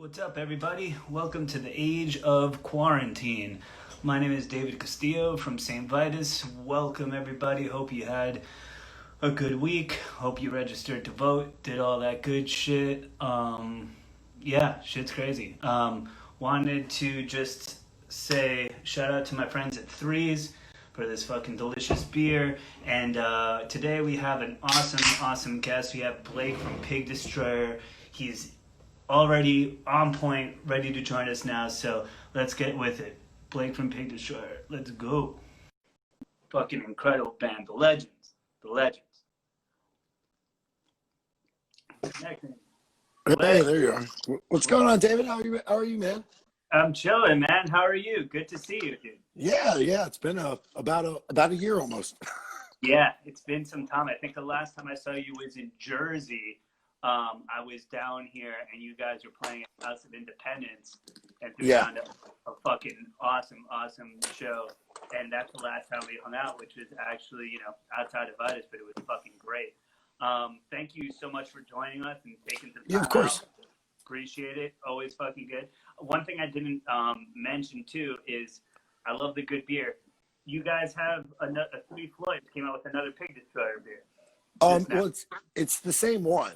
What's up, everybody? Welcome to the age of quarantine. My name is David Castillo from Saint Vitus. Welcome, everybody. Hope you had a good week. Hope you registered to vote, did all that good shit. Yeah, shit's crazy. Wanted to just say shout out to my friends at Threes for this fucking delicious beer. And today we have an awesome guest. We have Blake from Pig Destroyer. He's already on point, ready to join us now, so let's get with it. Blake from Pig Destroyer, let's go. Fucking incredible band, the legends, the legends. Hey, there you are. What's going on, David? How are you, man? I'm chilling, man. How are you? Good to see you, dude. Yeah. It's been about a year almost. Yeah, it's been some time. I think the last time I saw you was in Jersey. I was down here and you guys were playing at House of Independence and we found a fucking awesome show. And that's the last time we hung out, which was actually, outside of Vitus, but it was fucking great. Thank you so much for joining us and taking some time. Yeah, of course. Out. Appreciate it. Always fucking good. One thing I didn't mention too is I love the good beer. You guys have a Three Floyds came out with another Pig Destroyer beer. Well, it's the same one.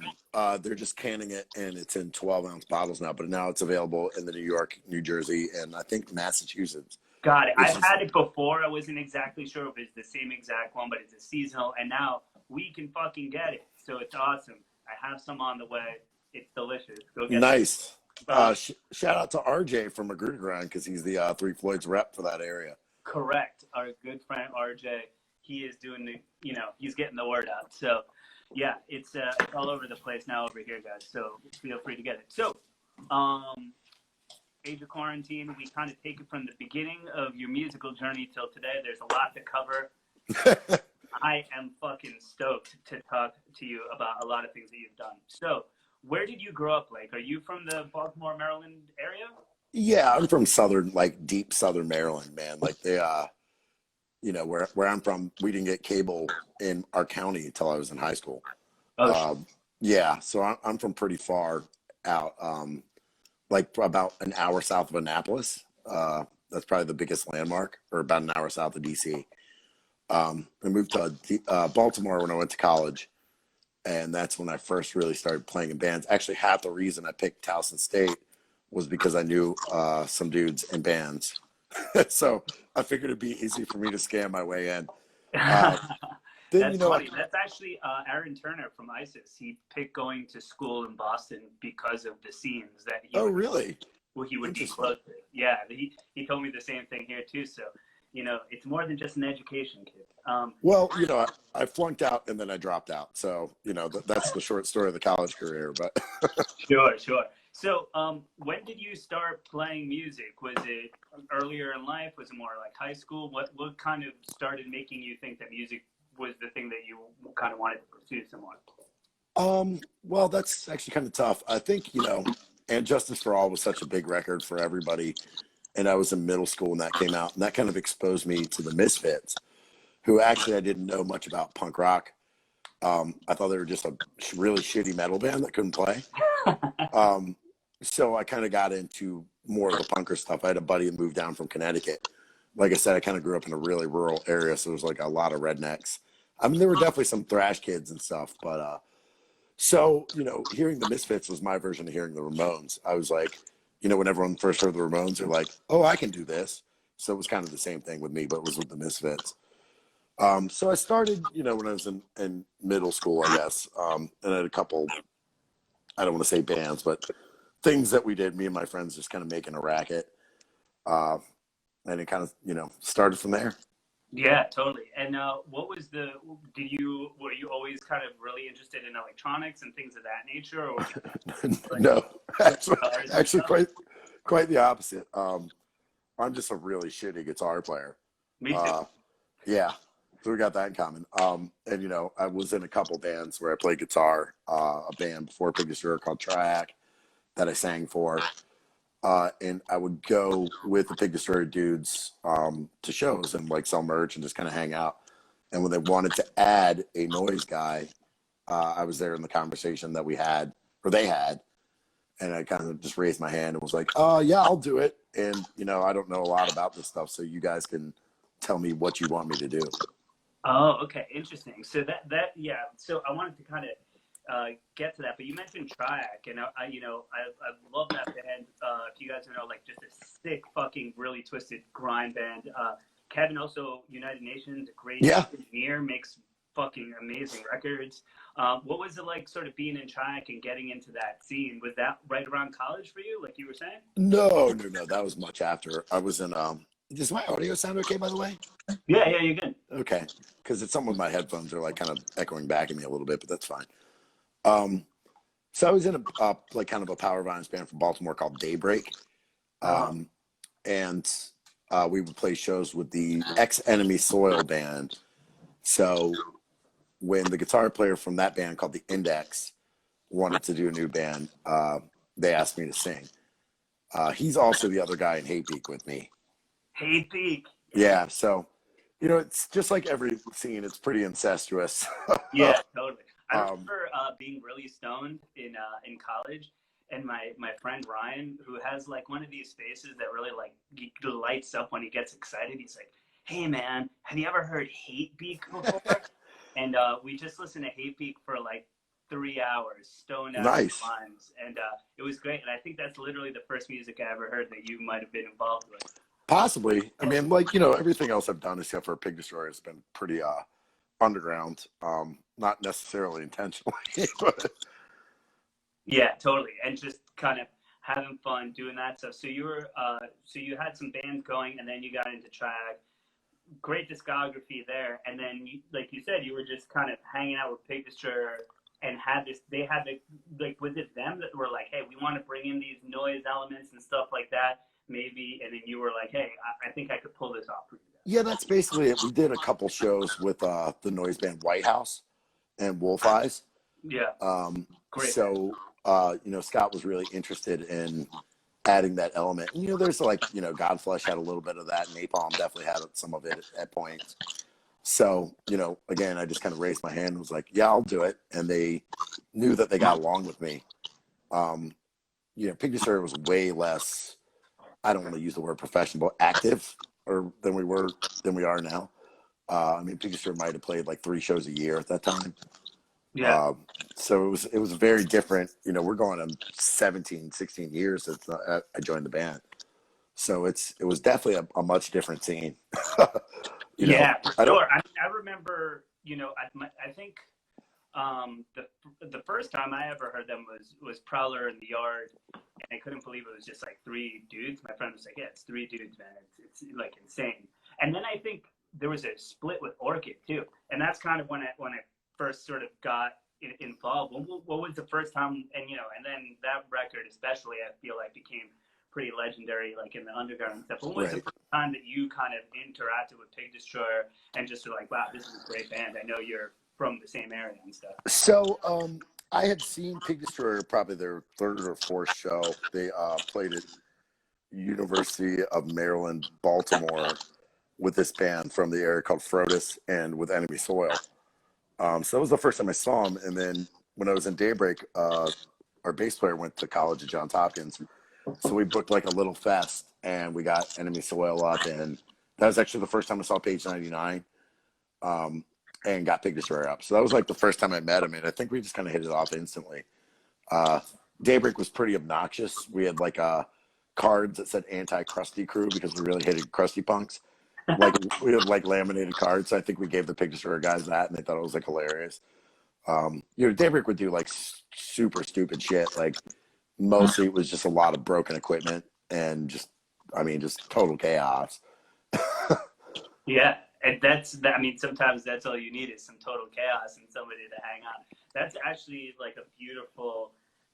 They're just canning it, and it's in 12-ounce bottles now. But now it's available in the New York, New Jersey, and I think Massachusetts. Got it. I've had it before. I wasn't exactly sure if it's the same exact one, but it's a seasonal, and now we can fucking get it. So it's awesome. I have some on the way. It's delicious. Go get nice. Shout out to RJ from Magruder Grind because he's the Three Floyds rep for that area. Correct. Our good friend RJ. He is doing he's getting the word out. So, yeah, it's all over the place now over here, guys. So feel free to get it. So, age of quarantine, we kind of take it from the beginning of your musical journey till today. There's a lot to cover. I am fucking stoked to talk to you about a lot of things that you've done. So, where did you grow up, Blake? Are you from the Baltimore, Maryland area? Yeah, I'm from deep southern Maryland, man. Like they where I'm from, we didn't get cable in our county until I was in high school. Yeah, so I'm from pretty far out, like about an hour south of Annapolis. That's probably the biggest landmark, or about an hour south of DC. I moved to Baltimore when I went to college, and that's when I first really started playing in bands. Actually, half the reason I picked Towson State was because I knew some dudes in bands. So I figured it'd be easy for me to scam my way in. That's funny. That's actually Aaron Turner from ISIS. He picked going to school in Boston because of the scenes that he really? Well, he would be close to. Yeah, he told me the same thing here too. So, it's more than just an education, kid. Well, I flunked out and then I dropped out. So, that's the short story of the college career. But Sure. So, when did you start playing music? Was it earlier in life? Was it more like high school? What kind of started making you think that music was the thing that you kind of wanted to pursue somewhat? Well, that's actually kind of tough. I think, And Justice for All was such a big record for everybody. And I was in middle school when that came out. And that kind of exposed me to the Misfits, who actually I didn't know much about punk rock. I thought they were just a really shitty metal band that couldn't play. So I kind of got into more of the punker stuff. I had a buddy who moved down from Connecticut. Like I said, I kind of grew up in a really rural area, so there was like a lot of rednecks. I mean, there were definitely some thrash kids and stuff, but so, hearing the Misfits was my version of hearing the Ramones. I was like, when everyone first heard the Ramones, they're like, oh, I can do this. So it was kind of the same thing with me, but it was with the Misfits. So I started, when I was in middle school, I guess, and I had a couple, I don't want to say bands, but things that we did, me and my friends just kind of making a racket. And it kind of, started from there. Yeah, totally. And what was were you always kind of really interested in electronics and things of that nature? Or No, actually quite the opposite. I'm just a really shitty guitar player. Me too. Yeah. So we got that in common. And I was in a couple bands where I played guitar, a band before Pig Destroyer called Triac that I sang for. And I would go with the Pig Destroyer dudes to shows and like sell merch and just kind of hang out. And when they wanted to add a noise guy, I was there in the conversation that we had, or they had. And I kind of just raised my hand and was like, yeah, I'll do it. And, you know, I don't know a lot about this stuff, so you guys can tell me what you want me to do. Oh, okay, interesting. So yeah. So I wanted to kind of get to that, but you mentioned Triac, and I love that band. If you guys know, like, just a sick, fucking, really twisted grind band. Kevin, also United Nations, a great engineer, makes fucking amazing records. What was it like, sort of being in Triac and getting into that scene? Was that right around college for you, like you were saying? No. That was much after. I was in. Does my audio sound okay, by the way? Yeah, you're good. Okay, because it's something with my headphones are like kind of echoing back at me a little bit, but that's fine. So I was in a like kind of a power violence band from Baltimore called Daybreak, and we would play shows with the ex-Enemy Soil band. So when the guitar player from that band called the Index wanted to do a new band, they asked me to sing. He's also the other guy in Hate Beak with me. Hate Beak. Yeah, so you know, it's just like every scene; it's pretty incestuous. Yeah, totally. I remember being really stoned in college, and my friend Ryan, who has like one of these faces that really like lights up when he gets excited. He's like, "Hey man, have you ever heard Hate Beak before?" And we just listened to Hate Beak for like 3 hours, stoned out of lines, and it was great. And I think that's literally the first music I ever heard that you might have been involved with. Possibly. I mean, like, you know, everything else I've done except for Pig Destroyer has been pretty underground, not necessarily intentionally. But... Yeah, totally. And just kind of having fun doing that stuff. So you were so you had some bands going, and then you got into Triac. Great discography there. And then like you said, you were just kind of hanging out with Pig Destroyer and they had like, was it them that were like, hey, we want to bring in these noise elements and stuff like that? Maybe, and then you were like, hey, I think I could pull this off for you guys. Yeah, that's basically it. We did a couple shows with the noise band White House and Wolf Eyes. Yeah. Great. So, you know, Scott was really interested in adding that element. And, you know, there's like, you know, Godflesh had a little bit of that. Napalm definitely had some of it at points. So, you know, again, I just kind of raised my hand and was like, yeah, I'll do it. And they knew that they got along with me. You know, Pig Destroyer was way less, I don't want to use the word professional, but active than we are now. I mean, Pig Destroyer might have played like 3 shows a year at that time. Yeah. So it was very different. You know, we're going on 17, 16 years since I joined the band. So it was definitely a much different scene. Yeah, for sure. I remember, you know, I think the first time I ever heard them was Prowler in the Yard, and I couldn't believe it was just like 3 dudes. My friend was like, yeah, it's 3 dudes, man. It's like insane. And then I think there was a split with Orchid too, and that's kind of when I first sort of got involved. What was the first time? And you know, and then that record especially, I feel like became pretty legendary, like in the underground and stuff. When was the first time that you kind of interacted with Pig Destroyer and just were like, wow, this is a great band? I know you're from the same area and stuff. So I had seen Pig Destroyer probably their 3rd or 4th show. They played at University of Maryland, Baltimore, with this band from the area called Frodis and with Enemy Soil. So that was the first time I saw them. And then when I was in Daybreak, our bass player went to college at Johns Hopkins. So we booked like a little fest and we got Enemy Soil up. And that was actually the first time I saw Page 99 and got Pig Destroyer up. So that was like the first time I met him. And I think we just kind of hit it off instantly. Daybreak was pretty obnoxious. We had like cards that said anti-crusty crew because we really hated crusty punks. Like we had like laminated cards. So I think we gave the Pig Destroyer guys that and they thought it was like hilarious. You know, Daybreak would do like super stupid shit. Like mostly it was just a lot of broken equipment and just total chaos. Yeah. And I mean, sometimes that's all you need is some total chaos and somebody to hang on. That's actually like a beautiful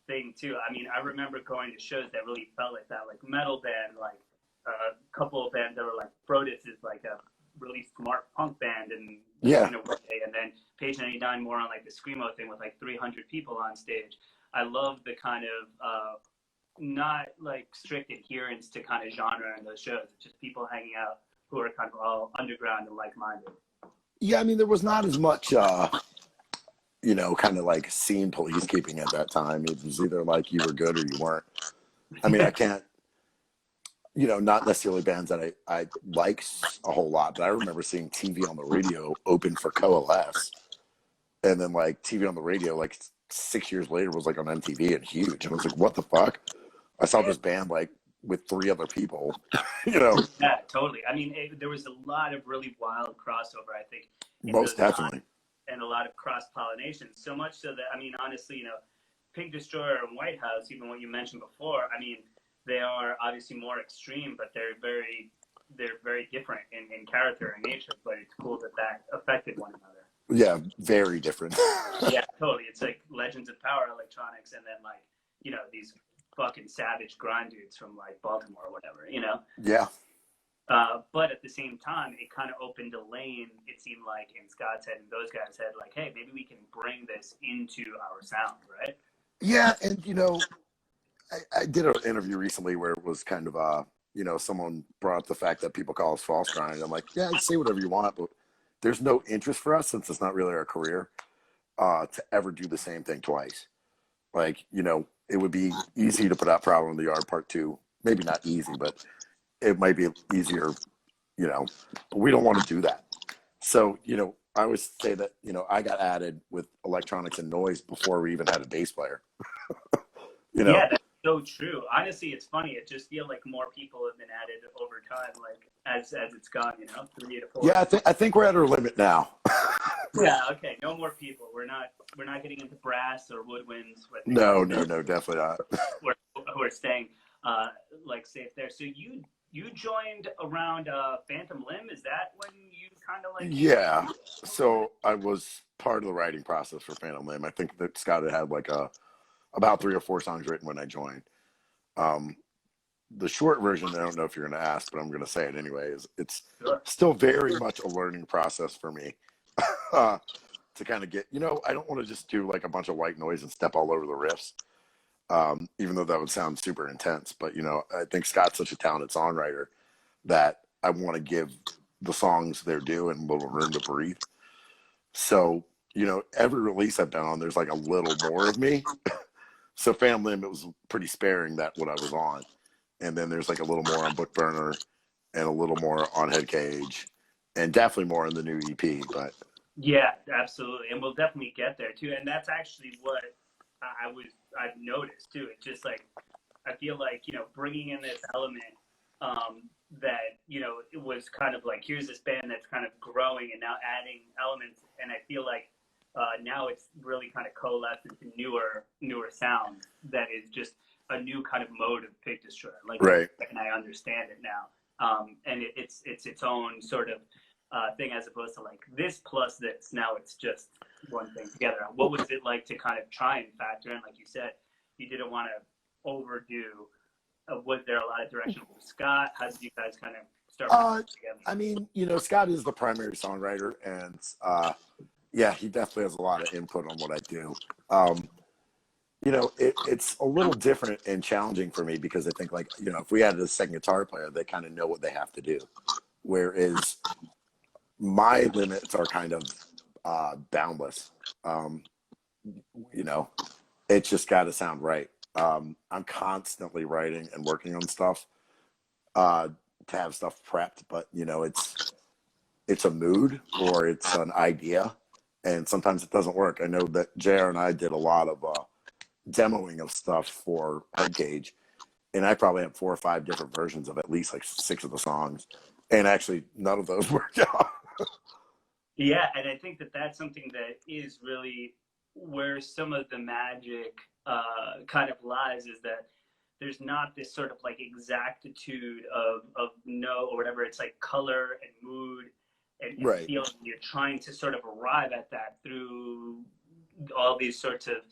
thing too. I mean, I remember going to shows that really felt like that, like metal band, like a couple of bands that were like Frodis is like a really smart punk band, and in a way, and then Page 99 more on like the screamo thing with like 300 people on stage. I love the kind of not like strict adherence to kind of genre in those shows. It's just people hanging out who are kind of all underground and like-minded. Yeah, I mean, there was not as much you know, kind of like scene police keeping at that time. It was either like you were good or you weren't. I mean, I can't, you know, not necessarily bands that I like a whole lot, but I remember seeing TV on the radio open for Coalesce. And then like TV on the radio, like 6 years later was like on MTV and huge. And I was like, what the fuck? I saw this band like with 3 other people, you know? Yeah, totally. I mean, there was a lot of really wild crossover, I think. Most definitely. And a lot of cross-pollination. So much so that, I mean, honestly, you know, Pig Destroyer and White House, even what you mentioned before, I mean, they are obviously more extreme, but they're very different in character and nature. But it's cool that affected one another. Yeah, very different. Yeah, totally. It's like Legends of Power Electronics, and then like, you know, these fucking savage grind dudes from like Baltimore or whatever, you know? Yeah. But at the same time, it kind of opened a lane, it seemed like, in Scott's head and those guys' head, like, hey, maybe we can bring this into our sound, right? Yeah, and you know, I did an interview recently where it was kind of, you know, someone brought up the fact that people call us false grind. I'm like, yeah, say whatever you want, but there's no interest for us, since it's not really our career, to ever do the same thing twice. Like, you know, it would be easy to put out Problem in the Yard Part 2. Maybe not easy, but it might be easier, you know, but we don't want to do that. So, you know, I always say that, you know, I got added with electronics and noise before we even had a bass player. You know? Yeah, that's so true. Honestly, it's funny. It just feels like more people have been added over time, like as it's gone, you know, 3 to 4. Yeah, I think we're at our limit now. Yeah, okay. No more people. We're not getting into brass or woodwinds. No, definitely not. We're staying like safe there. So you joined around Phantom Limb. Is that when you kind of like? Yeah. So I was part of the writing process for Phantom Limb. I think that Scott had like about 3 or 4 songs written when I joined. The short version, I don't know if you're going to ask, but I'm going to say it anyway, is it's still very much a learning process for me to kind of get, you know, I don't want to just do like a bunch of white noise and step all over the riffs, even though that would sound super intense. But, you know, I think Scott's such a talented songwriter that I want to give the songs their due and a little room to breathe. So, you know, every release I've been on, there's like a little more of me. So Phantom Limb, it was pretty sparing that what I was on. And then there's like a little more on Book Burner and a little more on Head Cage and definitely more in the new EP. But yeah, absolutely. And we'll definitely get there too. And that's actually what I've noticed too. It's just like, I feel like, you know, bringing in this element that, you know, it was kind of like, here's this band that's kind of growing and now adding elements. And I feel like now it's really kind of coalesced into newer sounds that is just a new kind of mode of Pig Destroyer. Like, right. And I understand it now. And it's its own sort of thing, as opposed to like this plus this. Now it's just one thing together. What was it like to kind of try and factor in, like you said, you didn't want to overdo? Was there a lot of direction from Scott? How did you guys kind of start together? I mean, you know, Scott is the primary songwriter, and yeah, he definitely has a lot of input on what I do. You know, it's a little different and challenging for me because I think, like, you know, if we added a second guitar player, they kind of know what they have to do. Whereas my limits are kind of boundless. You know, it's just got to sound right. I'm constantly writing and working on stuff to have stuff prepped, but, you know, it's a mood or it's an idea, and sometimes it doesn't work. I know that JR and I did a lot of demoing of stuff for Head Cage, and I probably have 4 or 5 different versions of at least like 6 of the songs, and actually none of those worked out. Yeah, and I think that that's something that is really where some of the magic kind of lies, is that there's not this sort of like exactitude of no or whatever. It's like color and mood and Right. feel. You're trying to sort of arrive at that through all these sorts of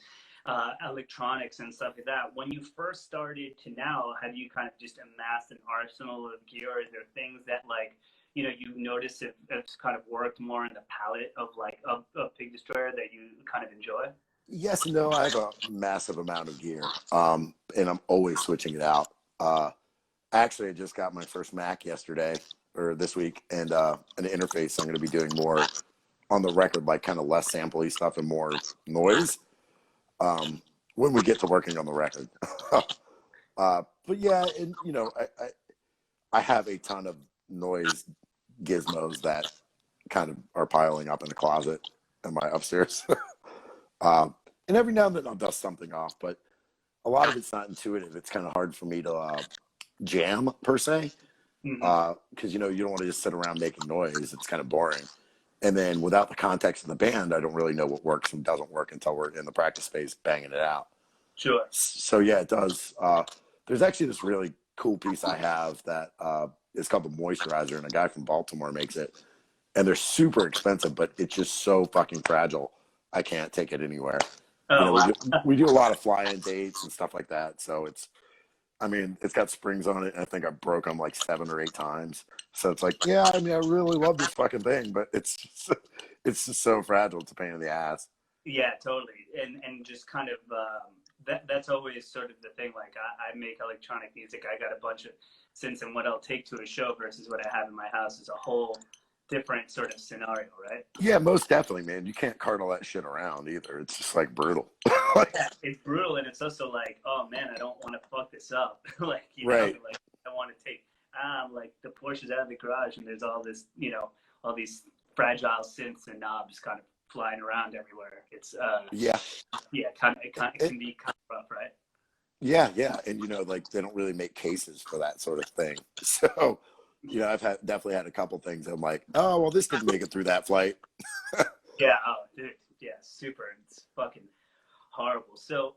electronics and stuff like that. When you first started to now, have you kind of just amassed an arsenal of gear? Is there things that, like, you know, you notice it's kind of worked more in the palette of like of Pig Destroyer that you kind of enjoy? Yes and no. I have a massive amount of gear, and I'm always switching it out. Actually, I just got my first Mac yesterday or this week, and an interface I'm going to be doing more on the record, like kind of less sampley stuff and more noise when we get to working on the record. But yeah, and you know, I have a ton of noise gizmos that kind of are piling up in the closet in my upstairs. And every now and then I'll dust something off, but a lot of it's not intuitive. It's kind of hard for me to jam per se, because you know, you don't want to just sit around making noise. It's kind of boring. And then without the context of the band, I don't really know what works and doesn't work until we're in the practice space banging it out. Sure. So yeah, it does. There's actually this really cool piece I have that is called the Moisturizer, and a guy from Baltimore makes it. And they're super expensive, but it's just so fucking fragile. I can't take it anywhere. Oh, you know, wow. we do a lot of fly-in dates and stuff like that. So it's got springs on it. And I think I broke them like 7 or 8 times. So it's like, yeah, I mean, I really love this fucking thing, but it's just so fragile. It's a pain in the ass. Yeah, totally. And just kind of that's always sort of the thing. Like I make electronic music. I got a bunch of synths, and what I'll take to a show versus what I have in my house is a whole different sort of scenario, right? Yeah, most definitely, man. You can't cart all that shit around either. It's just like brutal. Yeah, it's brutal, and it's also like, oh man, I don't want to fuck this up. Like, you know, Right. like I want to take like the Porsche's out of the garage, and there's all this, you know, all these fragile synths and knobs kind of flying around everywhere. It's Yeah. yeah, it can be kind of rough, right? Yeah. And you know, like they don't really make cases for that sort of thing. So, you know, I've definitely had a couple things I'm like, oh, well, this didn't make it through that flight. Yeah, oh, dude, yeah, super. It's fucking horrible. So,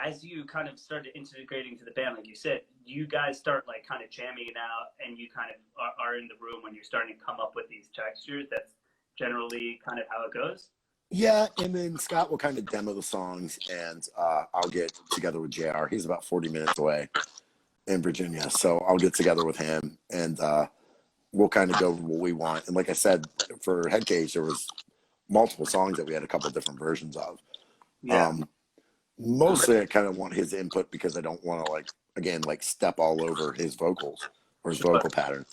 as you kind of started integrating to the band, like you said, you guys start like kind of jamming it out, and you kind of are in the room when you're starting to come up with these textures. That's generally kind of how it goes. Yeah, and then Scott will kind of demo the songs, and I'll get together with JR. He's about 40 minutes away in Virginia, so I'll get together with him, and we'll kind of go over what we want. And like I said, for Head Cage, there was multiple songs that we had a couple different versions of. Yeah. Mostly I kind of want his input because I don't want to, like, again, like step all over his vocals or his vocal pattern.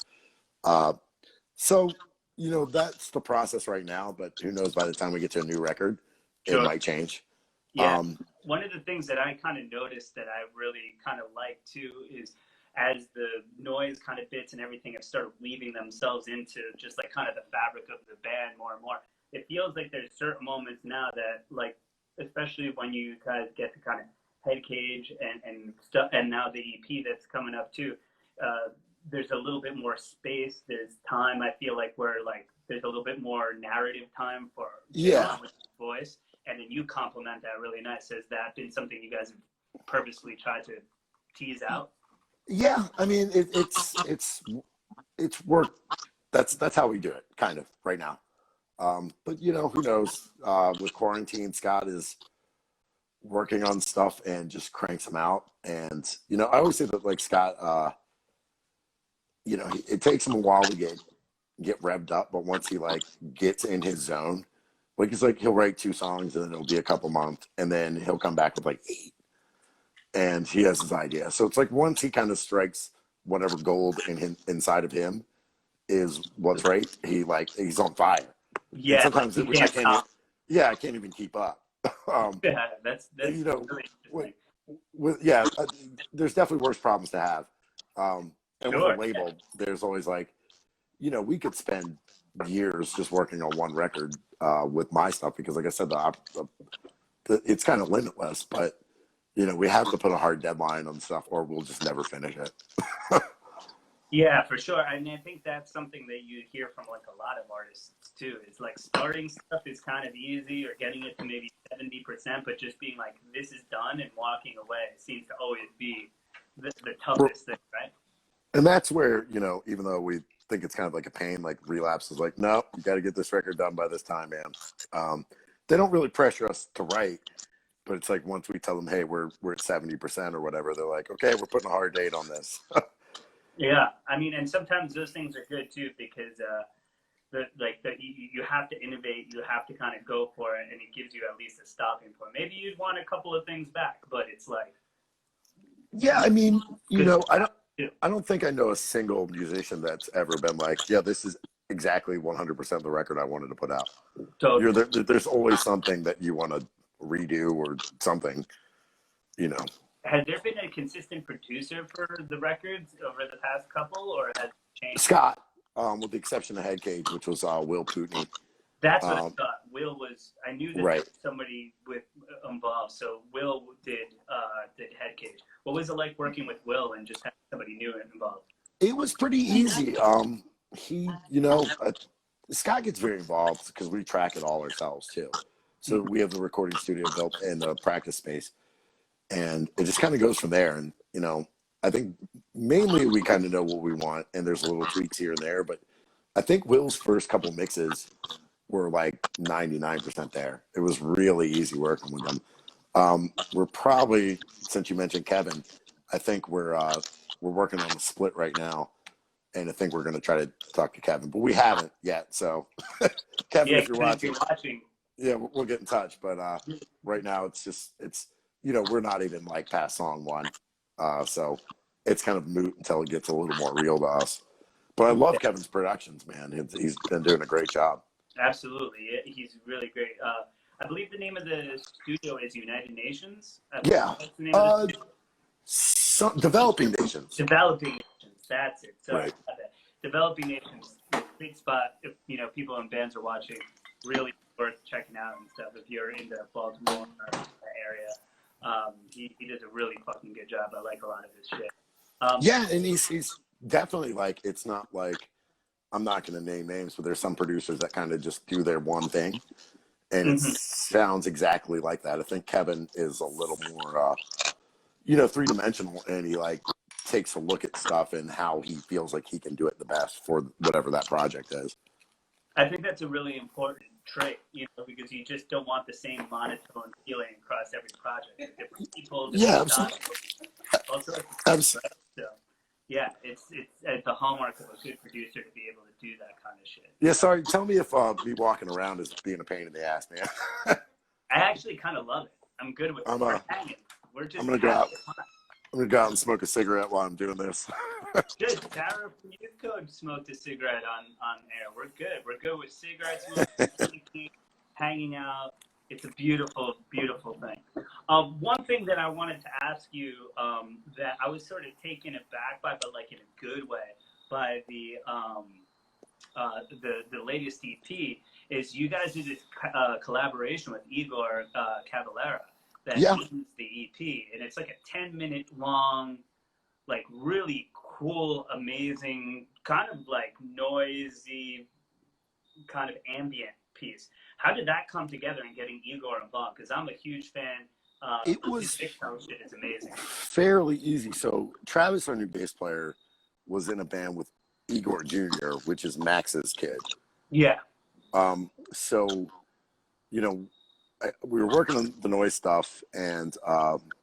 So, you know, that's the process right now, but who knows, by the time we get to a new record, it might change. Yeah. One of the things that I kind of noticed that I really kind of like too is as the noise kind of bits and everything have started weaving themselves into just like kind of the fabric of the band more and more, it feels like there's certain moments now that, like, especially when you guys get to kind of Head Cage and stuff, and now the EP that's coming up too, there's a little bit more space. There's time. I feel like where like there's a little bit more narrative time for with voice, and then you complement that really nice. Has that been something you guys have purposely tried to tease out? Yeah, I mean it's work. That's how we do it, kind of right now. But you know, who knows? With quarantine, Scott is working on stuff and just cranks them out. And you know, I always say that, like, Scott, you know, it takes him a while to get revved up, but once he like gets in his zone, like, it's like he'll write 2 songs and then it'll be a couple months, and then he'll come back with like 8, and he has his idea. So it's like once he kind of strikes whatever gold inside of him is what's right, he's on fire. Yeah, and sometimes I can't even keep up. Yeah, that's you know, really there's definitely worse problems to have. And with a label, there's always like, you know, we could spend years just working on one record with my stuff because, like I said, it's kind of limitless. But you know, we have to put a hard deadline on stuff, or we'll just never finish it. Yeah, for sure. I mean, I think that's something that you hear from like a lot of artists too. It's like starting stuff is kind of easy, or getting it to maybe 70%, but just being like, this is done, and walking away seems to always be the toughest thing, right? And that's where, you know, even though we think it's kind of like a pain, like Relapse is like, no, you got to get this record done by this time, man. They don't really pressure us to write, but it's like once we tell them, hey, we're at 70% or whatever, they're like, okay, we're putting a hard date on this. Yeah, I mean, and sometimes those things are good too, because you have to innovate, you have to kind of go for it, and it gives you at least a stopping point. Maybe you'd want a couple of things back, but it's like, yeah, I mean, you know, I don't think I know a single musician that's ever been like, yeah, this is exactly 100% the record I wanted to put out. So There's always something that you want to redo or something, you know. has there been a consistent producer for the records over the past couple, or has it changed? Scott, with the exception of Head Cage, which was Will Putney. That's what I thought. Will was. I knew that there Right. was somebody with involved. So Will did Head Cage. What was it like working with Will and just having somebody new involved? It was pretty easy. Scott gets very involved because we track it all ourselves too. So we have the recording studio built in the practice space, and it just kind of goes from there. And I think mainly we kind of know what we want, and there's little tweaks here and there. But I think Will's first couple mixes were like 99% there. It was really easy working with them. We're probably, since you mentioned Kevin, I think we're working on the split right now, and I think we're going to try to talk to Kevin, but we haven't yet. So, Kevin, if you're watching, yeah, we'll get in touch. But right now, it's we're not even like past song one, so it's kind of moot until it gets a little more real to us. But I love Kevin's productions, man. He's been doing a great job. Absolutely, he's really great. I believe the name of the studio is United Nations. Yeah. What's the name of the studio? Developing Nations. Developing Nations. That's it. Sorry Right. about that. Developing Nations. Big spot. If people in bands are watching, really worth checking out and stuff. If you're in the Baltimore area, he does a really fucking good job. I like a lot of his shit. Yeah, and he's definitely like, it's not like, I'm not going to name names, but there's some producers that kind of just do their one thing, and it sounds exactly like that. I think Kevin is a little more, three-dimensional, and he like takes a look at stuff and how he feels like he can do it the best for whatever that project is. I think that's a really important trait, because you just don't want the same monotone feeling across every project. Different people, different styles, also. Absolutely. So, yeah, it's the hallmark of a good producer to be able to do that kind of shit. Yeah, sorry. Tell me if me walking around is being a pain in the ass, man. I actually kind of love it. I'm good with it. We're hanging. We're just. I'm gonna go out. I'm gonna go out and smoke a cigarette while I'm doing this. Good. Tara from Youth Code smoked a cigarette on air. We're good. We're good with cigarettes, hanging out. It's a beautiful, beautiful thing. One thing that I wanted to ask you that I was sort of taken aback by, but like in a good way, by the latest EP is you guys did a collaboration with Igor Cavalera that owns the EP, and it's like a 10-minute long, like really cool, amazing, kind of like noisy, kind of ambient piece. How did that come together and getting Igor involved? Because I'm a huge fan. It was shit is amazing. Fairly easy. So Travis, our new bass player, was in a band with Igor Jr., which is Max's kid. Yeah. So, we were working on the noise stuff, and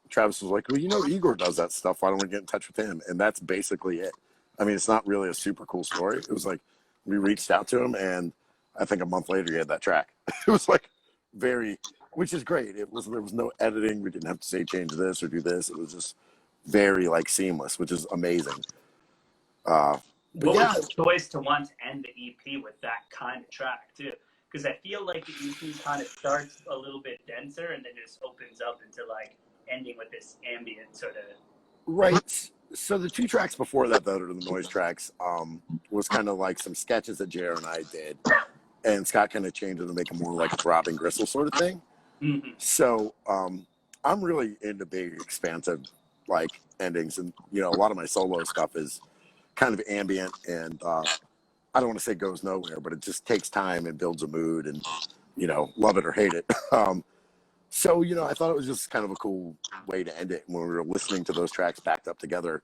Travis was like, well, Igor does that stuff. Why don't we get in touch with him? And that's basically it. I mean, it's not really a super cool story. It was like we reached out to him, and I think a month later he had that track. It was like which is great. There was no editing. We didn't have to say change this or do this. It was just very like seamless, which is amazing. What was the choice to want to end the EP with that kind of track too? Because I feel like the EP kind of starts a little bit denser and then just opens up into like ending with this ambient sort of. Right. So the two tracks before that, though, are the noise tracks, was kind of like some sketches that JR and I did. And Scott kind of changed it to make it more like a throbbing gristle sort of thing. Mm-hmm. So I'm really into big, expansive like endings. And, a lot of my solo stuff is kind of ambient and I don't want to say goes nowhere, but it just takes time and builds a mood and, love it or hate it. So, I thought it was just kind of a cool way to end it. When we were listening to those tracks backed up together,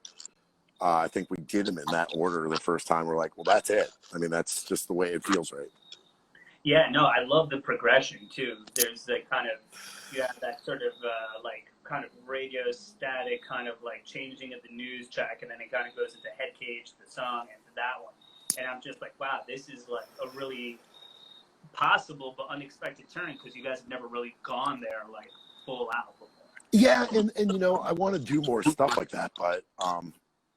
I think we did them in that order the first time. We're like, well, that's it. I mean, that's just the way it feels right. Yeah, no, I love the progression too. There's the kind of, you have that sort of like kind of radio static kind of like changing of the news track, and then it kind of goes into Head Cage, the song, and that one. And I'm just like, wow, this is like a really possible but unexpected turn, because you guys have never really gone there like full out before. Yeah, and I want to do more stuff like that, but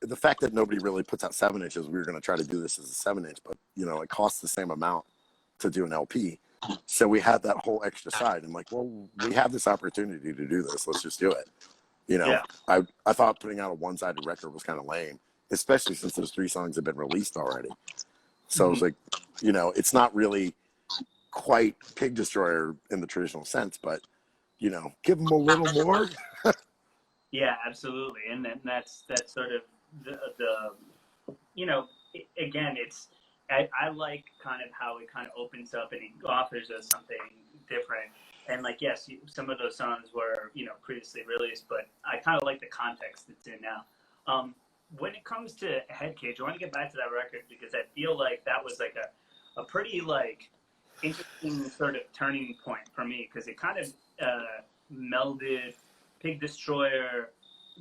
the fact that nobody really puts out 7 inches, we were going to try to do this as a 7 inch, but it costs the same amount to do an LP. So we had that whole extra side. I'm like, well, we have this opportunity to do this. Let's just do it. Yeah. I thought putting out a one-sided record was kind of lame, especially since those 3 songs have been released already. So I was like, it's not really quite Pig Destroyer in the traditional sense, but, give them a little more. Yeah, absolutely. And then that's sort of the again, I like kind of how it kind of opens up and it offers us something different. And like, yes, some of those songs were, previously released, but I kind of like the context it's in now. When it comes to Head Cage, I want to get back to that record because I feel like that was like a pretty like interesting sort of turning point for me because it kind of melded Pig Destroyer.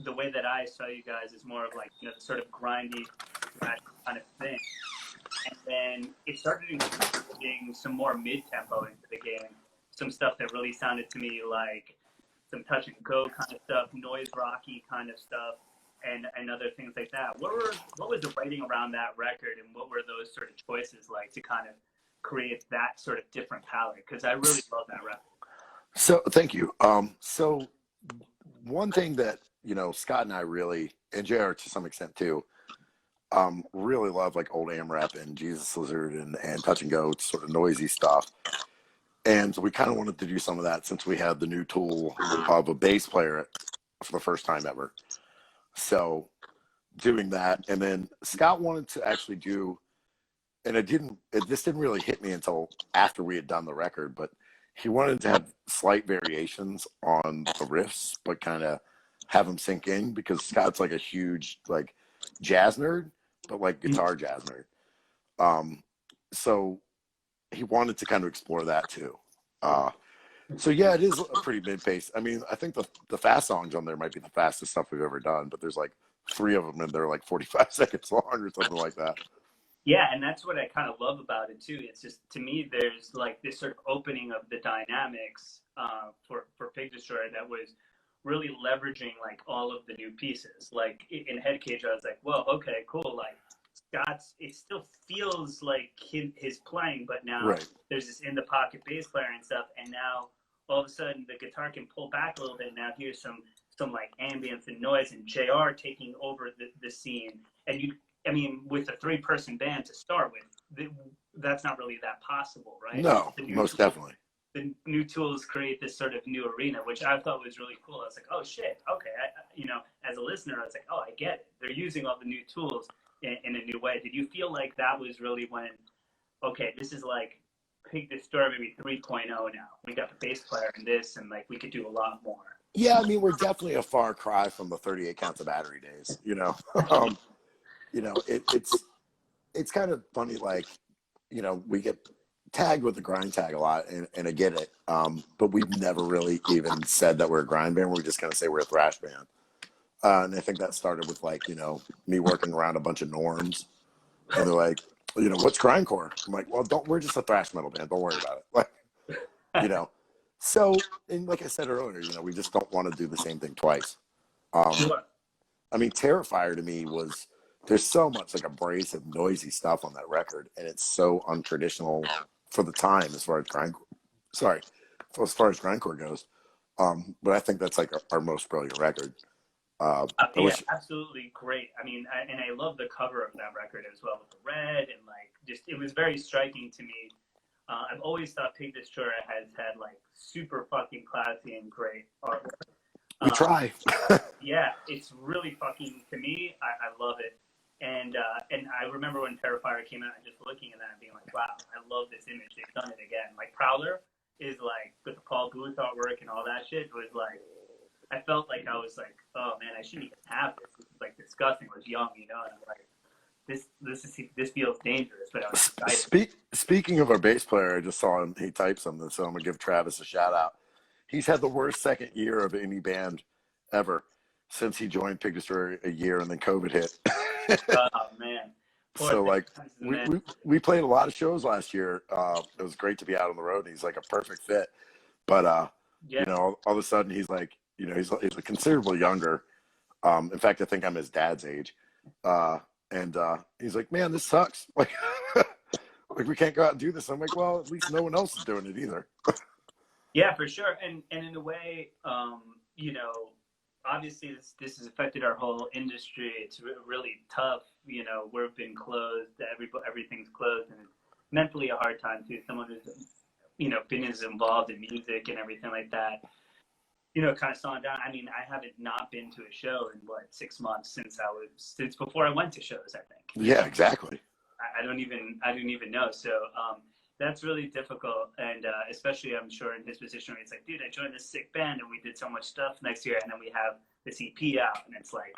The way that I saw you guys is more of like, sort of grindy kind of thing. And then it started including some more mid-tempo into the game. Some stuff that really sounded to me like some touch and go kind of stuff, noise rocky kind of stuff, and other things like that. What was the writing around that record, and what were those sort of choices like to kind of create that sort of different palette? Because I really love that record. So thank you. So one thing that Scott and I really, and JR to some extent too, really love like old AMRAP and Jesus Lizard and touch and go sort of noisy stuff. And so we kind of wanted to do some of that since we had the new tool of a bass player for the first time ever. So doing that, and then Scott wanted to actually do, and this didn't really hit me until after we had done the record, but he wanted to have slight variations on the riffs, but kind of have them sink in because Scott's like a huge like jazz nerd, but like guitar jazz nerd. So he wanted to kind of explore that too. So yeah, it is a pretty mid-pace. I mean, I think the fast songs on there might be the fastest stuff we've ever done, but there's like 3 of them and they're like 45 seconds long or something like that. Yeah, and that's what I kind of love about it too. It's just, to me, there's like this sort of opening of the dynamics for Pig Destroyer that was really leveraging like all of the new pieces. Like in Head Cage, I was like, well, okay, cool. Like Scott's, it still feels like his playing, but now there's this in the pocket bass player and stuff, and now all of a sudden the guitar can pull back a little bit. Now here's some like ambience and noise, and JR taking over the scene. And with a 3-person band to start with, that's not really that possible, right? No, most definitely. The new tools create this sort of new arena, which I thought was really cool. I was like, oh shit, okay. As a listener, I was like, oh, I get it. They're using all the new tools in a new way. Did you feel like that was really when, okay, this is like Pig Destroyer maybe 3.0 now. We got the bass player in this, and like we could do a lot more. Yeah, I mean, we're definitely a far cry from the 38 counts of battery days, it's kind of funny, like, we get tagged with the grind tag a lot, and I get it, but we've never really even said that we're a grind band. We're just going to say we're a thrash band. And I think that started with like, me working around a bunch of norms, and they're like, what's grindcore? I'm like, well, we're just a thrash metal band. Don't worry about it. Like, so, and like I said earlier, we just don't want to do the same thing twice. I mean, Terrifier to me there's so much like abrasive, noisy stuff on that record, and it's so untraditional for the time as far as grindcore goes. But I think that's like our most brilliant record. Absolutely great. I mean, and I love the cover of that record as well with the red, and like just it was very striking to me. I've always thought Pig Destroyer has had like super fucking classy and great artwork. We try. Yeah, it's really fucking, to me, I love it. And I remember when Terrifier came out and just looking at that and being like, wow, I love this image. They've done it again. Like Prowler is like, with the Paul Booth artwork and all that shit, was like, I felt like I was like, oh man, I shouldn't even have this. This is like disgusting. I was young, and I'm like, this feels dangerous, but I was excited. Speaking of our bass player, I just saw him, he typed something, so I'm gonna give Travis a shout out. He's had the worst second year of any band ever since he joined Pig Destroyer a year and then COVID hit. Oh man. So like we played a lot of shows last year. It was great to be out on the road, and he's like a perfect fit. But all of a sudden he's like, he's considerably younger. In fact, I think I'm his dad's age. And he's like, man, this sucks. Like, like we can't go out and do this. I'm like, well, at least no one else is doing it either. Yeah, for sure. And in a way, you know, obviously this has affected our whole industry. It's really tough. You know, we've been closed. Everything's closed, and it's mentally a hard time too. Someone who's, you know, been as involved in music and everything like that, you know, kind of slowing down. I mean, I haven't not been to a show in what 6 months since before I went to shows. I think. Yeah, exactly. I don't even know. So that's really difficult, and especially I'm sure in his position where it's like, dude, I joined this sick band and we did so much stuff next year, and then we have this EP out, and it's like,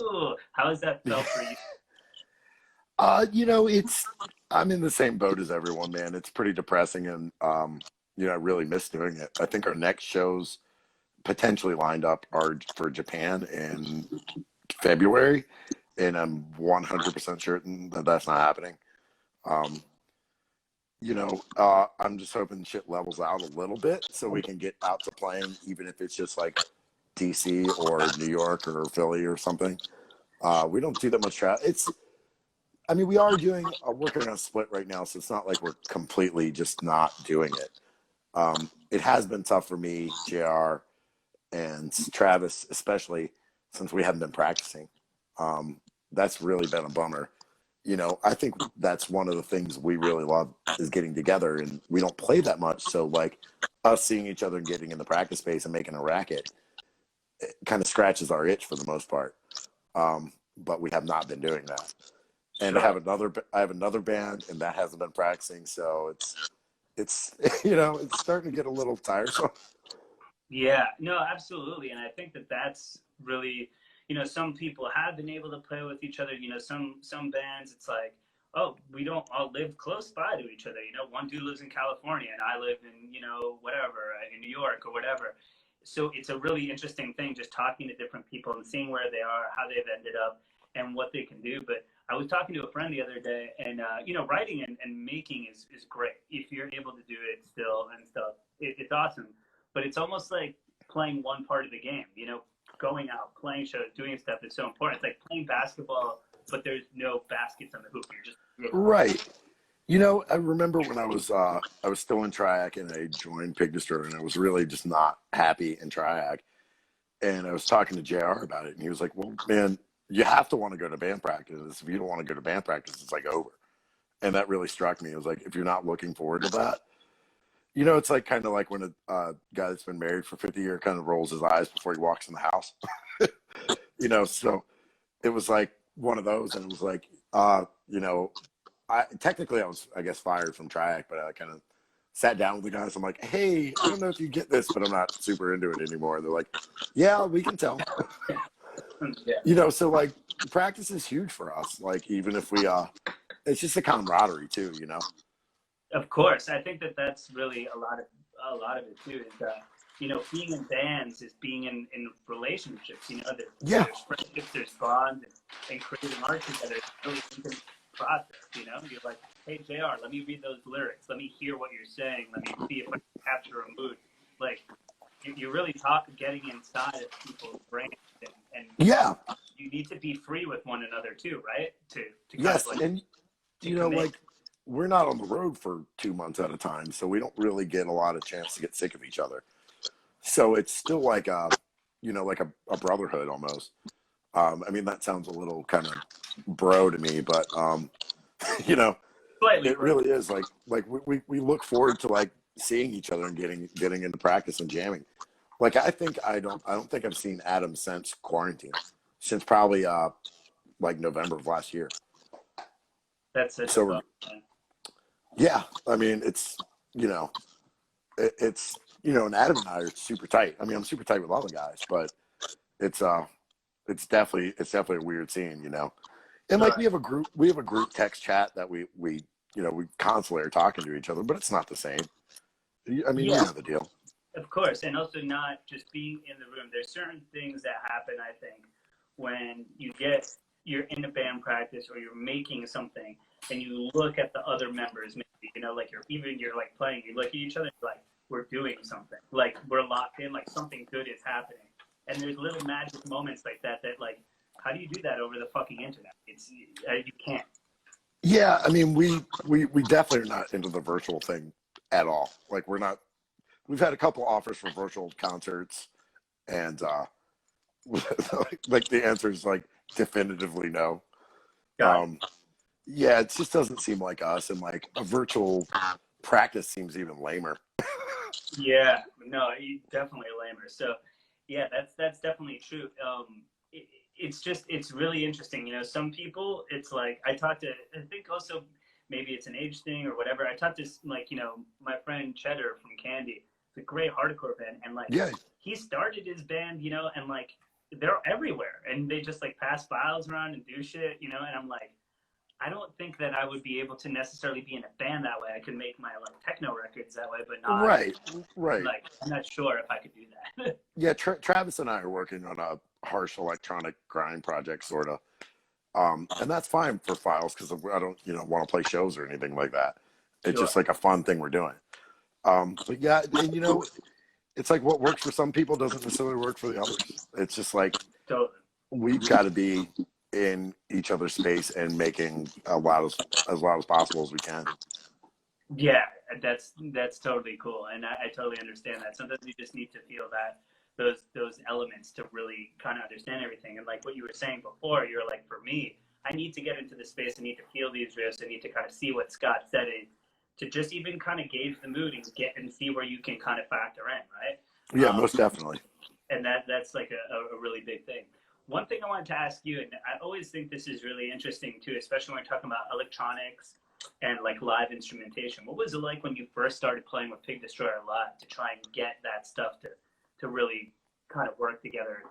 ooh, how has that felt for you? You know, I'm in the same boat as everyone, man. It's pretty depressing, and you know, I really miss doing it. I think our next shows potentially lined up are for Japan in February, and I'm 100% certain that that's not happening. Um, you know, I'm just hoping shit levels out a little bit so we can get out to playing, even if it's just like DC or New York or Philly or something. We don't do that much travel. I mean, we are working on a split right now, so it's not like we're completely just not doing it. It has been tough for me, JR, and Travis, especially since we haven't been practicing. That's really been a bummer. You know, I think that's one of the things we really love is getting together, and we don't play that much. So like us seeing each other and getting in the practice space and making a racket, it kind of scratches our itch for the most part. But we have not been doing that. And Sure. I have another band, and that hasn't been practicing. So it's you know, it's starting to get a little tiresome. Yeah, no, absolutely. And I think that that's really, you know, some people have been able to play with each other. You know, some bands, it's like, oh, we don't all live close by to each other. You know, one dude lives in California and I live in, you know, whatever, in New York or whatever. So it's a really interesting thing just talking to different people and seeing where they are, how they've ended up, and what they can do. But I was talking to a friend the other day, and you know, writing and making is great if you're able to do it still and stuff. It's awesome, but it's almost like playing one part of the game. You know, going out, playing shows, doing stuff is so important. It's like playing basketball, but there's no baskets on the hoop. You're just Right. You know, I remember when I was still in Triac and I joined Pig Destroyer, and I was really just not happy in Triac. And I was talking to JR about it, and he was like, well, man, you have to want to go to band practice. If you don't want to go to band practice, it's like over. And that really struck me. It was like, if you're not looking forward to that, you know, it's like kind of like when a guy that's been married for 50 years kind of rolls his eyes before he walks in the house. You know, so it was like one of those, and it was like, you know, I was, I guess, fired from Triac, but I kind of sat down with the guys. I'm like, hey, I don't know if you get this, but I'm not super into it anymore. And they're like, yeah, we can tell. yeah. You know, so like practice is huge for us. Like even if we, it's just a camaraderie too. You know. Of course, I think that that's really a lot of it too. Is you know, being in bands is being in relationships. You know, Yeah. there's friendships, there's bonds, and creating art together. It's really intimate process. You know, you're like, hey JR, let me read those lyrics. Let me hear what you're saying. Let me see if I can capture a mood. Like you really getting inside of people's brains, and Yeah. you need to be free with one another too, right? To kind Yes, of like and to you know, commit. like we're not on the road for 2 months at a time, so we don't really get a lot of chance to get sick of each other. So it's still like you know, like a brotherhood almost. I mean, that sounds a little kind of bro to me, but you know, Slightly, it bro. really is like we look forward to like seeing each other and getting into practice and jamming. Like I don't think I've seen Adam since quarantine, since probably like November of last year. That's such a So we're, bummer, man. yeah, I mean it's you know it's you know, and Adam and I are super tight. I mean, I'm super tight with all the guys, but it's it's definitely a weird scene, you know. And like Sure. we have a group text chat that we you know, we constantly are talking to each other, but it's not the same. I mean, you Yeah, know the deal. of course. And also not just being in the room. There's certain things that happen, I think, when you're in a band practice or you're making something and you look at the other members, maybe, you know, like you're like playing, you look at each other and you're like, we're doing something. Like we're locked in, like something good is happening. And there's little magic moments like that like how do you do that over the fucking internet? It's you can't. Yeah, I mean, we definitely are not into the virtual thing at all. Like, we're not. We've had a couple offers for virtual concerts, and like the answer is like definitively no. Got it. Yeah, it just doesn't seem like us, and like a virtual practice seems even lamer. Yeah, no, definitely lamer. So, yeah, that's definitely true. It's really interesting. You know, some people, it's like I talked to. I think also maybe it's an age thing or whatever. I talked to like my friend Cheddar from Candy. It's a great hardcore band, and like Yeah, he started his band, and like they're everywhere, and they just like pass files around and do shit, and I'm like. I don't think that I would be able to necessarily be in a band that way. I could make my like techno records that way, but not right, right. like I'm not sure if I could do that. Yeah, Travis and I are working on a harsh electronic grind project, sort of. And that's fine for files because I don't, want to play shows or anything like that. It's Sure. just like a fun thing we're doing. But yeah, and it's like what works for some people doesn't necessarily work for the others. It's just like Totally. we've got to be in each other's space and making as loud as possible as we can. Yeah, that's totally cool, and I totally understand that. Sometimes you just need to feel that those elements to really kind of understand everything. And like what you were saying before, you're like, for me, I need to get into the space. I need to feel these riffs. I need to kind of see what Scott said to just even kind of gauge the mood and see where you can kind of factor in, right? Yeah, most definitely. And that's like a really big thing. One thing I wanted to ask you, and I always think this is really interesting too, especially when we're talking about electronics and like live instrumentation. What was it like when you first started playing with Pig Destroyer live to try and get that stuff to really kind of work together?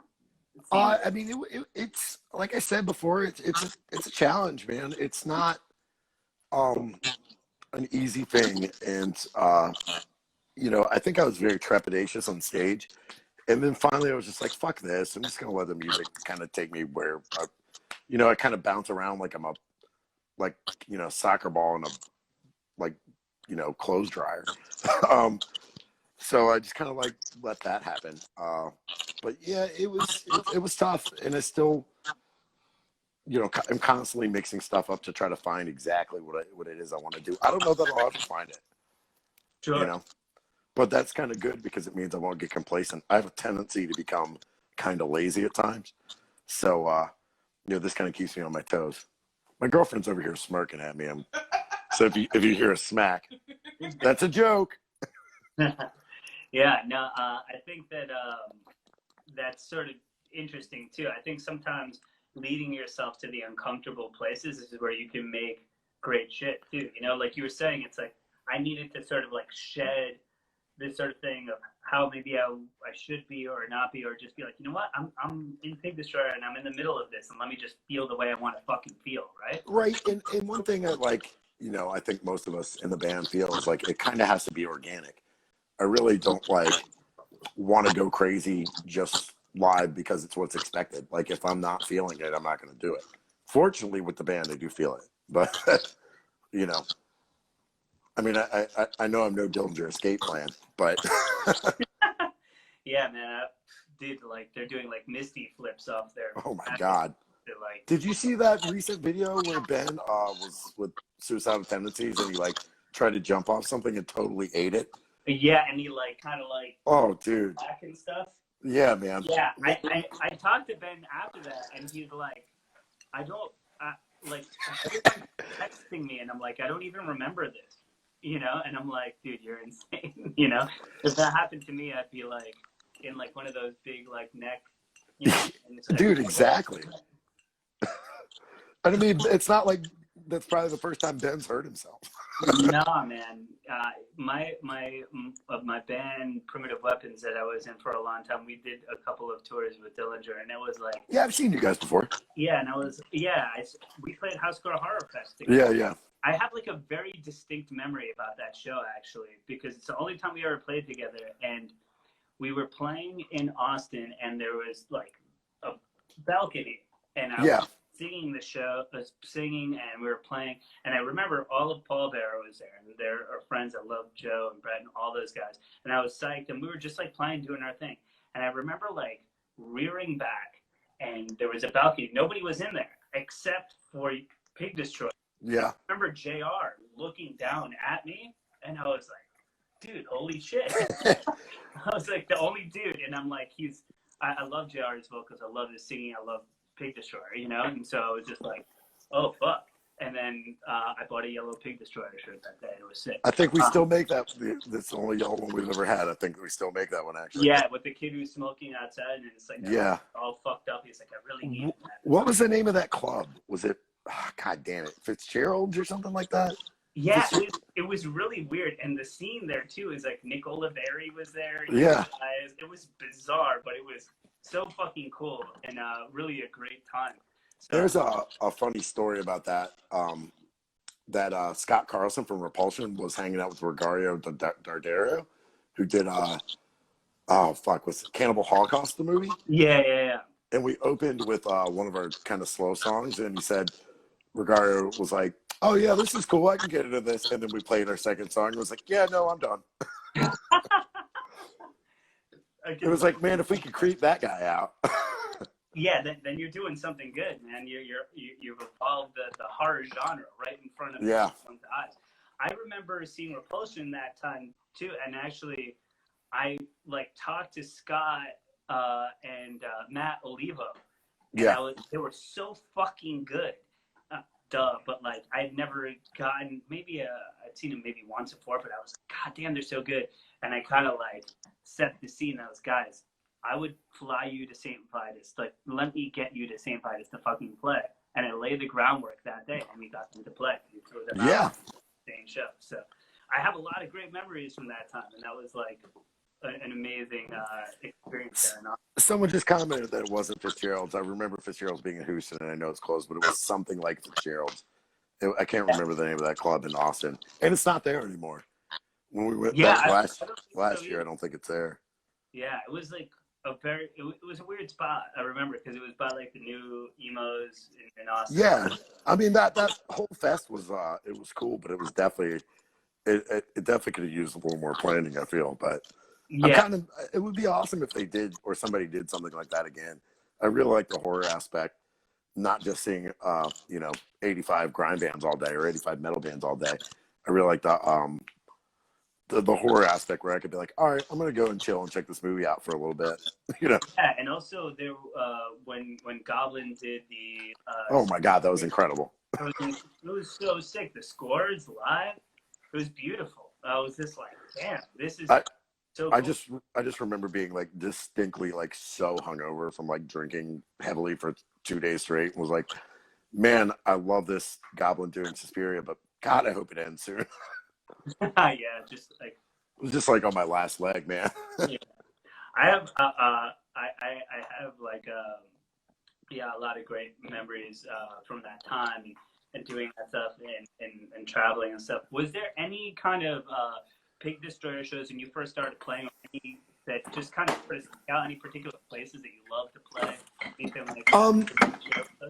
I mean, it's like I said before, it's a challenge, man. It's not an easy thing, and I think I was very trepidatious on stage, and then finally I was just like, "Fuck this! I'm just gonna let the music kind of take me where, I kind of bounce around like I'm a soccer ball in a like clothes dryer." So I just kind of like let that happen. But yeah, it was tough, and it's still, I'm constantly mixing stuff up to try to find exactly what it is I want to do. I don't know that I'll ever find it, Sure. but that's kind of good because it means I won't get complacent. I have a tendency to become kind of lazy at times, so this kind of keeps me on my toes. My girlfriend's over here smirking at me. So if you hear a smack, that's a joke. Yeah, no, I think that that's sort of interesting too. I think sometimes leading yourself to the uncomfortable places is where you can make great shit too. Like you were saying, it's like I needed to sort of like shed this sort of thing of how maybe I should be or not be, or just be like, you know what, I'm in Pig Destroyer and I'm in the middle of this, and let me just feel the way I want to fucking feel, right? Right, and one thing I like, I think most of us in the band feel is like it kind of has to be organic. I really don't want to go crazy just live because it's what's expected. Like if I'm not feeling it, I'm not going to do it. Fortunately, with the band, I do feel it, but I mean, I know I'm no Dillinger Escape Plan, but yeah, man, dude, like they're doing like Misty flips off there. Oh my God. Like, did you see that recent video where Ben was with suicidal tendencies and he tried to jump off something and totally ate it? Yeah, and he kind of oh dude back and stuff. Yeah, man. Yeah, I talked to Ben after that, and he's like, everyone's texting me, and I'm like, I don't even remember this, and I'm like, dude, you're insane, if that happened to me, I'd be like in like one of those big like neck, dude, exactly. I mean, it's not like that's probably the first time Ben's hurt himself. No, man. My band, Primitive Weapons, that I was in for a long time, we did a couple of tours with Dillinger, and it was like... Yeah, I've seen you guys before. Yeah, and we played Housecore Horror Fest together. Yeah. I have like a very distinct memory about that show, actually, because it's the only time we ever played together, and we were playing in Austin, and there was like a balcony, and I was singing the show, singing, and we were playing, and I remember all of Paul Bearer was there, and there are friends that love Joe and Brett and all those guys, and I was psyched, and we were just like playing, doing our thing, and I remember like rearing back and there was a balcony. Nobody was in there except for Pig Destroyer. Yeah. I remember JR looking down at me, and I was like, dude, holy shit. I was like the only dude, and I'm like, I love JR's vocals, I love his singing, I love Pig Destroyer, you know? And so I was just like, oh, fuck. And then I bought a yellow Pig Destroyer shirt that day. It was sick. I think we still make that. That's the only yellow one we've ever had. I think we still make that one, actually. Yeah, with the kid who's smoking outside, and it's like, yeah, all fucked up. He's like, I really need that. What was the name of that club? Was it, God damn it, Fitzgerald's or something like that? Yeah, it was really weird. And the scene there, too, is like Nick Oliveri was there. Yeah. It was bizarre, but it was so fucking cool and really a great time. So, there's a funny story about that. That Scott Carlson from Repulsion was hanging out with Rogario Dardero, who did was Cannibal Holocaust the movie? Yeah. And we opened with one of our kind of slow songs, and he said, Rogario was like, "Oh yeah, this is cool. I can get into this." And then we played our second song, and was like, "Yeah, no, I'm done." It was like, man, if we could creep that guy out. Yeah, then you're doing something good, man. You've evolved the horror genre right in front of everyone's eyes. I remember seeing Repulsion that time too, and actually, I like talked to Scott and Matt Olivo. And they were so fucking good. But like I'd never gotten. Maybe I'd seen them maybe once before, but I was like, God damn, they're so good. And I kind of like set the scene. I was, guys, I would fly you to Saint Vitus. Like, let me get you to Saint Vitus to fucking play. And I laid the groundwork that day, and we got them to play. Same show. So I have a lot of great memories from that time, and that was like an amazing experience there. Someone just commented that it wasn't Fitzgerald's. I remember Fitzgerald's being in Houston, and I know it's closed, but it was something like Fitzgerald's. I can't remember the name of that club in Austin, and it's not there anymore. When we went last year, I don't think it's there. Yeah, it was like it was a weird spot. I remember because it was by like the new emos in Austin. Yeah, I mean that whole fest was it was cool, but it was definitely it definitely could have used a little more planning, I feel. But yeah, it would be awesome if they did, or somebody did something like that again. I really like the horror aspect, not just seeing 85 grind bands all day or 85 metal bands all day. I really like the horror aspect where I could be like, all right, I'm gonna go and chill and check this movie out for a little bit, Yeah, and also there when Goblin did the oh my god, that was incredible. It was so sick. The scores live, it was beautiful. I was just like, damn, this is so cool. I just remember being like distinctly like so hungover from like drinking heavily for 2 days straight, and was like, man, I love this Goblin doing Suspiria, but God, I hope it ends soon. Yeah, just like on my last leg, man. Yeah. I have I have like a lot of great memories from that time and doing that stuff and traveling and stuff. Was there any kind of Pig Destroyer shows when you first started playing, any that just kind of out any particular places that you love to play?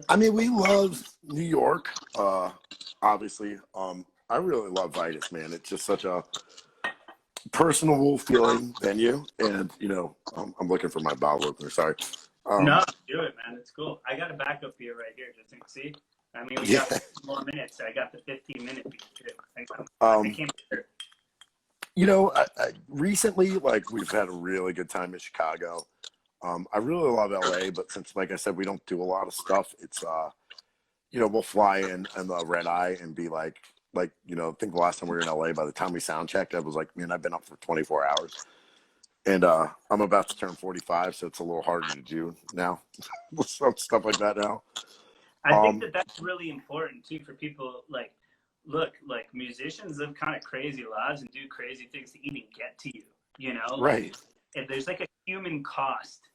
I mean, we love New York, obviously. I really love Vitus, man. It's just such a personable feeling venue, and I'm looking for my bottle opener. Sorry. No, do it, man. It's cool. I got a backup beer right here, just to see. I mean, we got more minutes. I got the 15-minute beer too. I came here. Recently, like, we've had a really good time in Chicago. I really love LA, but since, like I said, we don't do a lot of stuff, it's we'll fly in the red eye and be like, I think the last time we were in LA, by the time we sound checked, I was like, man, I've been up for 24 hours. And I'm about to turn 45, so it's a little harder to do now. Stuff like that now. I think that's really important, too, for people. Like, look, like, musicians live kind of crazy lives and do crazy things to even get to you, Right. And there's, like, a human cost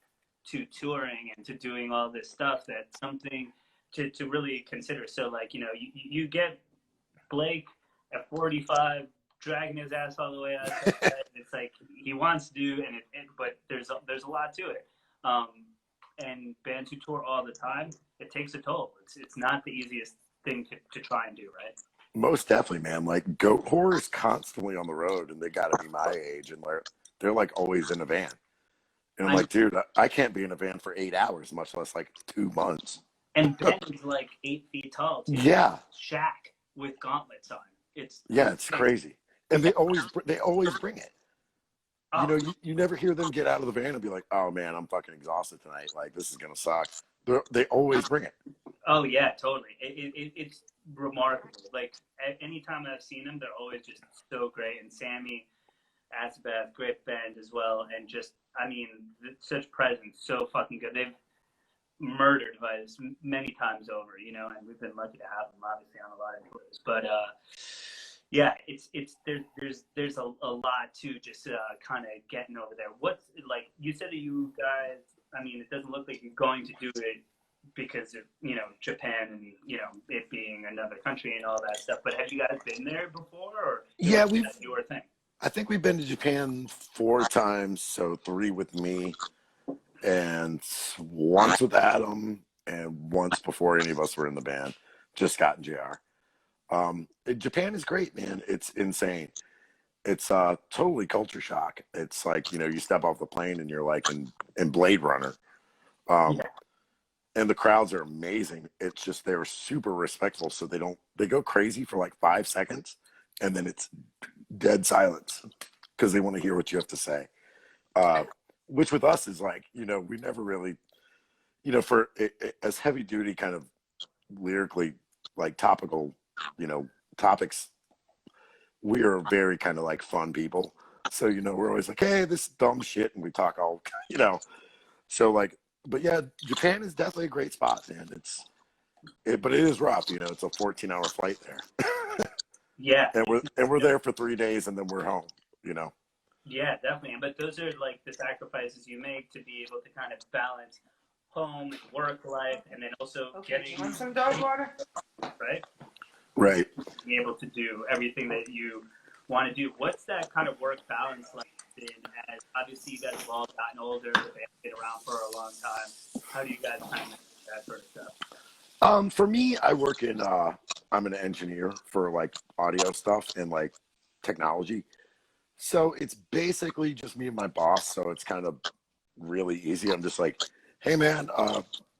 to touring and to doing all this stuff. That's something to really consider. So, like, you get Blake at 45 dragging his ass all the way out. It's like he wants to do, but there's a lot to it. And bands who tour all the time, it takes a toll. It's not the easiest thing to try and do, right? Most definitely, man. Like, goat horror is constantly on the road, and they got to be my age, and they're like always in a van. And I'm like, dude, I can't be in a van for 8 hours, much less like 2 months. And Ben is like 8 feet tall too. Yeah. Shack with gauntlets on. It's crazy. And they always bring it. Oh. You know, you never hear them get out of the van and be like, oh man, I'm fucking exhausted tonight. Like, this is gonna suck. They always bring it. Oh yeah, totally. It's remarkable. Like anytime I've seen them, they're always just so great. And Sammy, Asbeth, great band as well. And just, I mean, such presence, so fucking good. They've murdered Vitus many times over, you know, and we've been lucky to have them obviously on a lot of tours. But yeah, it's there's a lot to just kind of getting over there. What's like you said that you guys, I mean, it doesn't look like you're going to do it because of, you know, Japan and, you know, it being another country and all that stuff. But have you guys been there before, or yeah, that's your thing? I think we've been to Japan 4 times, so 3 with me, and once with Adam, and once before any of us were in the band, just Scott and JR. Japan is great, man. It's insane. It's totally culture shock. It's like, you know, you step off the plane and you're like in Blade Runner. Yeah. And the crowds are amazing. It's just they're super respectful, so they go crazy for like 5 seconds, and then it's dead silence because they want to hear what you have to say. Which with us is like, you know, we never really, you know, for as heavy duty kind of lyrically like topical, you know, topics, we are very kind of like fun people. So, you know, we're always like, hey, this is dumb shit, and we talk all, you know. So like, but yeah, Japan is definitely a great spot, man. But it is rough, you know. It's a 14-hour flight there. Yeah. And we're there for 3 days, and then we're home, you know. Yeah, definitely. But those are like the sacrifices you make to be able to kind of balance home and work life, and then also getting, you want some dog water? Right? Right. Being able to do everything that you want to do. What's that kind of work balance like been, as obviously you guys have all gotten older, but they have been around for a long time. How do you guys kind of manage that sort of stuff? For me, I work in I'm an engineer for like audio stuff and like technology. So it's basically just me and my boss, so it's kind of really easy. I'm just like, hey man,